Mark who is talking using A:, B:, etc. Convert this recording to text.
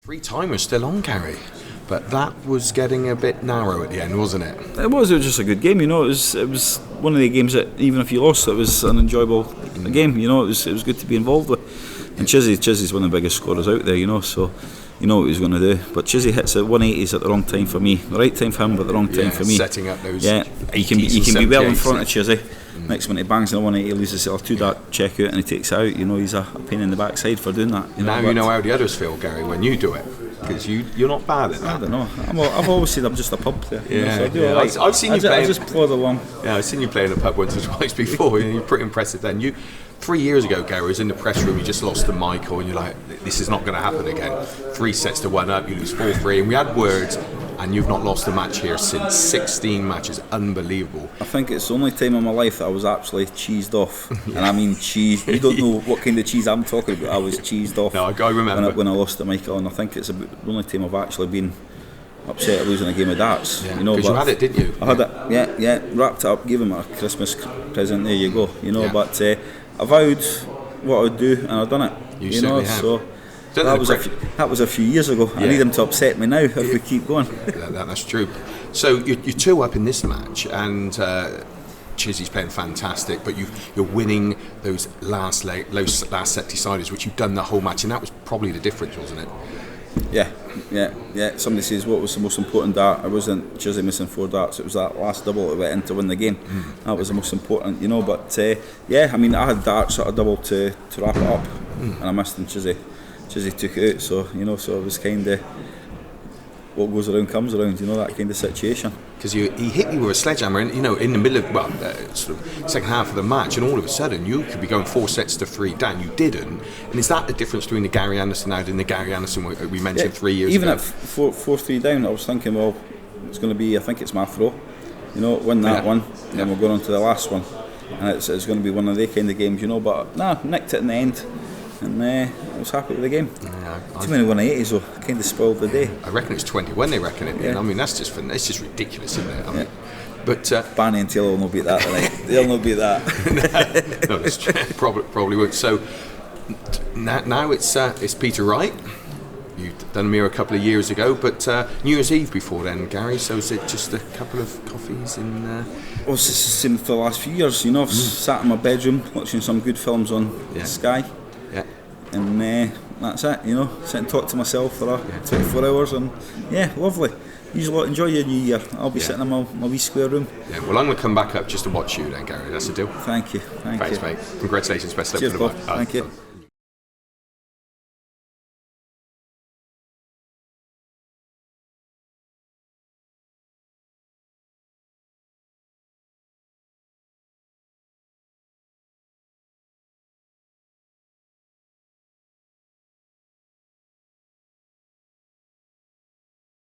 A: Three-timer's still on, Gary, but that was getting a bit narrow at the end, wasn't it?
B: It was just a good game, you know. It was one of the games that even if you lost, it was an enjoyable game, you know. It was good to be involved with. And Chizzy's one of the biggest scorers out there, you know. So you know what he's going to do. But Chizzy hits at 180s at the wrong time for me. The right time for him, but the wrong time for me.
A: Setting up those.
B: Yeah, he can be well in front of Chizzy. Next when he bangs in the 180, he loses a 2-dart check out and he takes it out. You know, he's a pain in the backside for doing that.
A: You know how the others feel, Gary, when you do it, because you're not bad at that.
B: I don't know. I've always said I'm just a pub player.
A: Yeah,
B: you know, so
A: I've seen you play.
B: I just plod along.
A: Yeah, I've seen you play in a pub once or twice before. You're pretty impressive then. 3 years ago, Gary, was in the press room. You just lost to Michael, and you're like, "This is not going to happen again." 3 sets to 1 up, you lose 4-3, and we had words. And you've not lost a match here since 16 matches. Unbelievable.
B: I think it's the only time in my life that I was actually cheesed off. And I mean cheese. You don't know what kind of cheese I'm talking about. I was cheesed off.
A: No, I remember.
B: When I lost to Michael, and I think it's the only time I've actually been upset at losing a game of darts.
A: Yeah,
B: you know,
A: because you had it, didn't you?
B: I had it, yeah. Wrapped it up, gave him a Christmas present. There you go. You know, but I vowed what I would do, and I've done it.
A: You certainly have.
B: So that was a few years ago. I need him to upset me now if we keep going.
A: That's true. So you're 2 up in this match, and Chizzy's playing fantastic, but you're winning those last set deciders, which you've done the whole match, and that was probably the difference, wasn't it?
B: Yeah. Somebody says what was the most important dart. It wasn't Chizzy missing 4 darts. It was that last double that went in to win the game. That was the most important, you know. But I mean, I had darts sort of double to wrap it up, and I missed, and Chizzy took it out. So you know, so it was kind of what goes around comes around, you know, that kind of situation.
A: Because he hit you with a sledgehammer, in the middle of sort of second half of the match, and all of a sudden you could be going 4 sets to 3 down. You didn't, and is that the difference between the Gary Anderson out and the Gary Anderson we mentioned 3 years
B: even
A: ago?
B: Even at 4-3 down, I was thinking, well, it's going to be. I think it's my throw, you know, win that one, and then we're going on to the last one, and it's going to be one of the kind of games, you know. But nicked it in the end. And I was happy with the game. Too many 180s though, kind of spoiled the day.
A: I reckon it's 20 when they reckon it. I mean, it's just ridiculous, isn't it? I mean, but
B: Barney and Taylor will not beat that tonight. They'll not beat that.
A: No, that's true. Probably would. So now it's Peter Wright. You've done Mirror a couple of years ago, but New Year's Eve before then, Gary. So is it just a couple of coffees in?
B: Well, it's the same for the last few years. You know, I've sat in my bedroom watching some good films on Sky.
A: Yeah.
B: And that's it, you know, sit and talk to myself for 24 hours, and lovely. You enjoy your new year. I'll be sitting in my wee square room. Yeah,
A: well, I'm going to come back up just to watch you then, Gary. That's the deal.
B: Thank you.
A: Thanks, mate. Congratulations, best luck
B: for
A: the
B: Bob. Thank you.